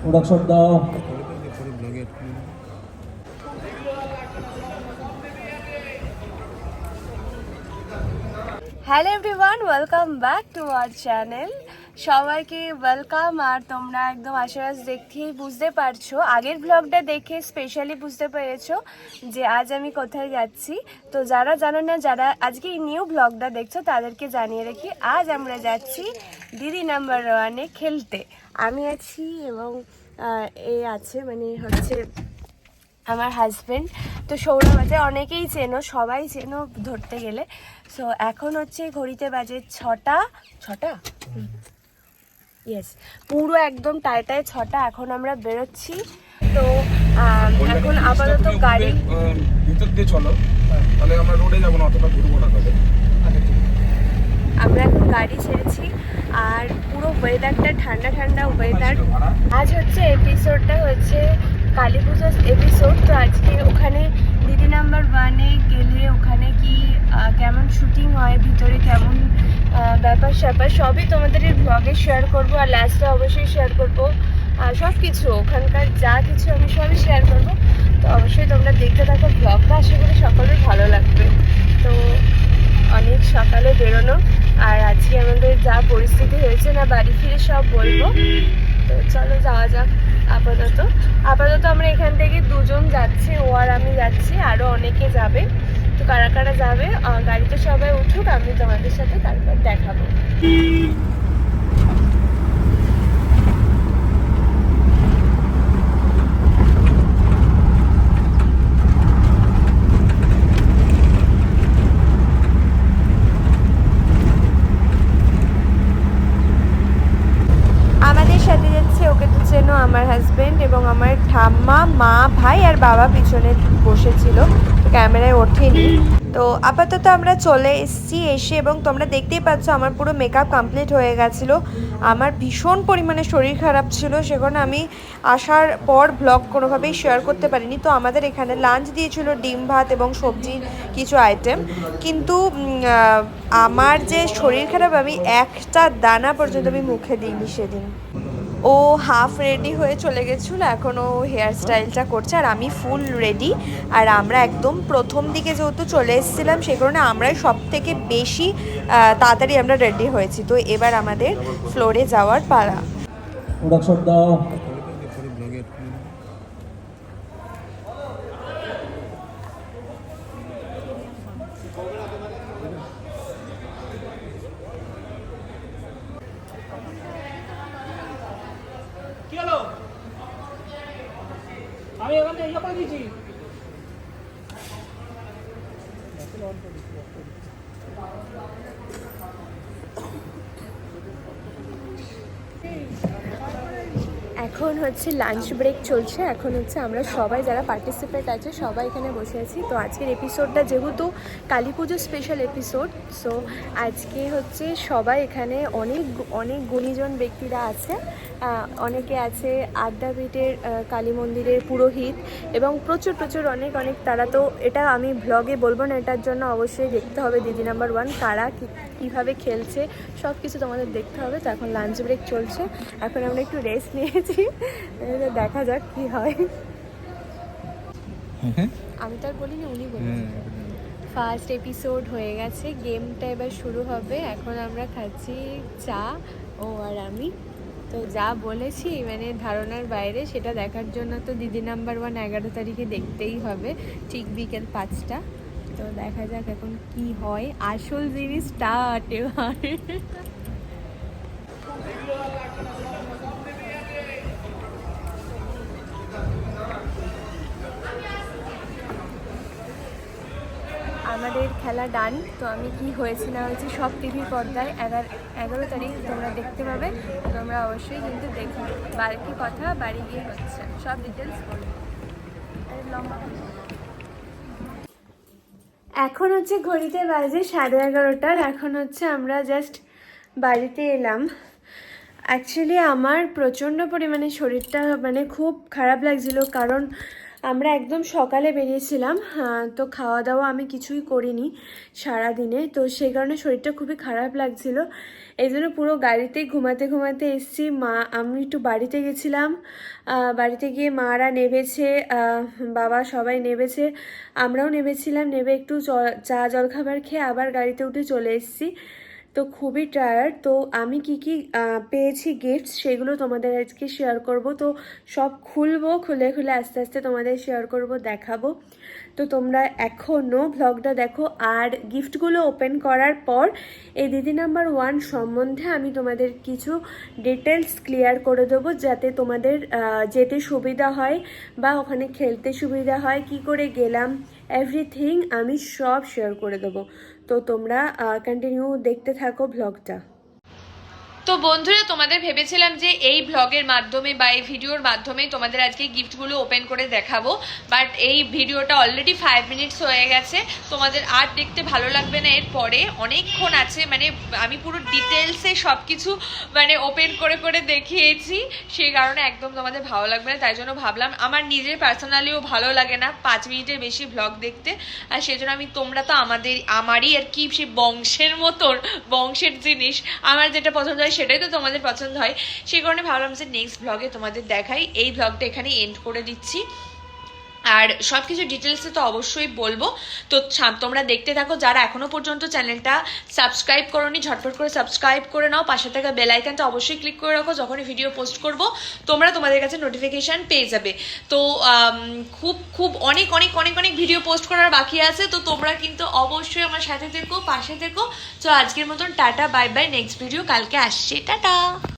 Production দাও। Hello everyone, welcome back to our channel. সবাইকে welcome. আর তোমরা একদম আশেপাশ দেখেই বুঝতে পারছো, আগের ব্লগটা দেখে স্পেশালি বুঝতে পেরেছো যে আজ আমি কোথায় যাচ্ছি। তো যারা জানো না, যারা আজকে এই নিউ ব্লগটা দেখছো তাদেরকে জানিয়ে রাখি, আজ আমরা যাচ্ছি দিদি নাম্বার ওয়ানে খেলতে। আমি আছি এবং এ আছে, মানে হচ্ছে আমার হাজব্যান্ড। তো সৌরভ আছে, অনেকেই চেনো, সবাই চেনো ধরতে গেলে। সো এখন হচ্ছে ঘড়িতে বাজে ছটা ছটা ইয়েস, পুরো একদম টাইটায় ছটা। এখন আমরা বেরোচ্ছি। তো এখন আপাতত গাড়ি ভিতর দিয়ে চলো, তাহলে আমরা রোডে যাবো না, অতটা ঘুরবো না তবে। আমরা এখন গাড়ি ছেড়েছি আর পুরো ওয়েদারটা ঠান্ডা ঠান্ডা ওয়েদার। আজ হচ্ছে এপিসোডটা হচ্ছে কালী পুজোর এপিসোড। তো আজকে ওখানে দিদি নাম্বার ওয়ানে গেলে ওখানে কি কেমন শুটিং হয়, ভিতরে কেমন ব্যাপার স্যাপার সবই তোমাদের এই ব্লগে শেয়ার করবো। আর লাস্টে অবশ্যই শেয়ার করবো সব কিছু, ওখানকার যা কিছু আমি সবই শেয়ার করবো। তো অবশ্যই তোমরা দেখতে থাকো ব্লগটা, আশা করি সকলের ভালো লাগবে। তো অনেক সকালে বেরোনো, আর আজকে আমাদের যা পরিস্থিতি হয়েছে না, বাড়ি ফিরে সব বলবো। তো চলো যাওয়া যাক। আপাতত আমরা এখান থেকে দুজন যাচ্ছি, ও আর আমি যাচ্ছি, আরও অনেকে যাবে। তো কারা কারা যাবে গাড়িতে সবাই উঠুক, আমি তোমাদের সাথে তারপর দেখাবো। আমাদের সাথে যাচ্ছে, ওকে তো চেনো, আমার হাজব্যান্ড এবং আমার ঠাম্মা, মা, ভাই আর বাবা পিছনে বসেছিল, ক্যামেরায় ওঠেনি। তো আপাতত আমরা চলে এসেছি এসে, এবং তোমরা দেখতেই পাচ্ছ আমার পুরো মেকআপ কমপ্লিট হয়ে গেছিলো। আমার ভীষণ পরিমাণে শরীর খারাপ ছিল, সেখানে আমি আসার পর ব্লগ কোনোভাবেই শেয়ার করতে পারিনি। তো আমাদের এখানে লাঞ্চ দিয়েছিল ডিম ভাত এবং সবজির কিছু আইটেম, কিন্তু আমার যে শরীর খারাপ, আমি একটা দানা পর্যন্ত আমি মুখে দিইনি সেদিন। ও হাফ রেডি হয়ে চলে গেছিলো, এখন ও হেয়ার স্টাইলটা করছে আর আমি ফুল রেডি। আর আমরা একদম প্রথম দিকে যেহেতু চলে এসেছিলাম, সেই কারণে আমরাই সব থেকে বেশি তাড়াতাড়ি আমরা রেডি হয়েছি। তো এবার আমাদের ফ্লোরে যাওয়ার পালা। প্রোডাকশন দাও। কি হলো? আমি ওখানে ইয়ে করে দিয়েছি। এখন হচ্ছে লাঞ্চ ব্রেক চলছে। এখন হচ্ছে আমরা সবাই যারা পার্টিসিপেট আছে সবাই এখানে বসে আছি। তো আজকের এপিসোডটা যেহেতু কালী পুজোর স্পেশাল এপিসোড, সো আজকে হচ্ছে সবাই এখানে অনেক অনেক গুণীজন ব্যক্তিরা আছে। অনেকে আছে আদ্যাপীঠের কালী মন্দিরের পুরোহিত, এবং প্রচুর প্রচুর অনেক অনেক। তারা তো এটা আমি ব্লগে বলবো না, এটার জন্য অবশ্যই দেখতে হবে দিদি নাম্বার ওয়ান, কারা কীভাবে খেলছে সব কিছু তোমাদের দেখতে হবে। তো এখন লাঞ্চ ব্রেক চলছে, এখন আমরা একটু রেস্ট নিয়েছি, দেখা যাক কি হয়। আমি তো আর বলিনি, উনি বলেছেন। ফার্স্ট এপিসোড হয়ে গেছে, গেমটা এবার শুরু হবে। এখন আমরা খাচ্ছি চা, ও আর আমি। তো যা বলেছি মানে ধারণার বাইরে, সেটা দেখার জন্য তো দিদি নাম্বার ওয়ান 11 তারিখে দেখতেই হবে, ঠিক বিকেল 5টা। তো দেখা যাক এখন কি হয়, আসল জিনিস স্টার্ট এবার। আমাদের খেলা ডান। তো আমি কি হয়েছে না হয়েছে সব টিভির পর্দায় 11 তারিখ তোমরা দেখতে পাবে। তোমরা অবশ্যই কিন্তু দেখো, বাড়ি কথা বাড়ি গিয়ে হচ্ছে, সব ডিটেলস বলবো। এখন হচ্ছে ঘড়িতে বাজে 11:30। এখন হচ্ছে আমরা জাস্ট বাড়িতে এলাম। অ্যাকচুয়ালি আমার প্রচণ্ড পরিমাণে শরীরটা মানে খুব খারাপ লাগছিল, কারণ আমরা একদম সকালে বেরিয়েছিলাম, তো খাওয়া দাওয়া আমি কিছুই করিনি সারাদিনে, তো সেই কারণে শরীরটা খুবই খারাপ লাগছিল। এই জন্য পুরো গাড়িতেই ঘুমাতে ঘুমাতে এসেছি। আমি একটু বাড়িতে গেছিলাম, বাড়িতে গিয়ে মারা নেবেছে, বাবা সবাই নেবেছে, আমরাও নেবেছিলাম, নেবে একটু চা জলখাবার খেয়ে আবার গাড়িতে উঠে চলে এসেছি। তো খুবই টায়ার্ড। তো আমি কি কি পেয়েছি গিফটস সেগুলো তোমাদের আজকে শেয়ার করব। তো সব খুলবো, খুলে খুলে আস্তে আস্তে তোমাদের শেয়ার করব, দেখাবো। তো তোমরা এখনও ভ্লগটা দেখো। আর গিফটগুলো ওপেন করার পর এই দিদি নাম্বার 1 সম্বন্ধে আমি তোমাদের কিছু ডিটেলস ক্লিয়ার করে দেবো, যাতে তোমাদের যেতে সুবিধা হয় বা ওখানে খেলতে সুবিধা হয়, কি করে গেলাম এভরিথিং আমি সব শেয়ার করে দেবো। তো তোমরা কন্টিনিউ দেখতে থাকো ব্লগটা। তো বন্ধুরা, তোমাদের ভেবেছিলাম যে এই ব্লগের মাধ্যমে বা এই ভিডিওর মাধ্যমে তোমাদের আজকে গিফটগুলো ওপেন করে দেখাবো, বাট এই ভিডিওটা অলরেডি 5 মিনিটস হয়ে গেছে, তোমাদের আর দেখতে ভালো লাগবে না। এর পরে অনেকক্ষণ আছে, মানে আমি পুরো ডিটেলসে সব কিছু মানে ওপেন করে করে দেখিয়েছি, সেই কারণে একদম তোমাদের ভালো লাগবে না। তাই জন্য ভাবলাম, আমার নিজের পার্সোনালিও ভালো লাগে না 5 মিনিটের বেশি ব্লগ দেখতে, আর সেই জন্য তোমরা তো আমারই আর কি সেই বংশের মতন, বংশের জিনিস আমার যেটা পছন্দ হয় সেটাই তো তোমাদের পছন্দ হয়, সেই কারণে ভাবলাম যে নেক্সট ব্লগে তোমাদের দেখাই। এই ব্লগটা এখানে এন্ড করে দিচ্ছি, আর সব কিছু ডিটেলসে তো অবশ্যই বলবো। তো তোমরা দেখতে থাকো। যারা এখনো পর্যন্ত চ্যানেলটা সাবস্ক্রাইব করোনি, ঝটপট করে সাবস্ক্রাইব করে নাও, পাশে থাকা বেল আইকনটা অবশ্যই ক্লিক করে রাখো, যখনই ভিডিও পোস্ট করব তোমাদের কাছে নোটিফিকেশান পেয়ে যাবে। তো খুব খুব অনেক অনেক অনেক অনেক ভিডিও পোস্ট করার বাকি আছে, তো তোমরা কিন্তু অবশ্যই আমার সাথে থেকো, পাশে থেকো। তো আজকের মতন tata, bye bye, next video কালকে আসছে, টাটা।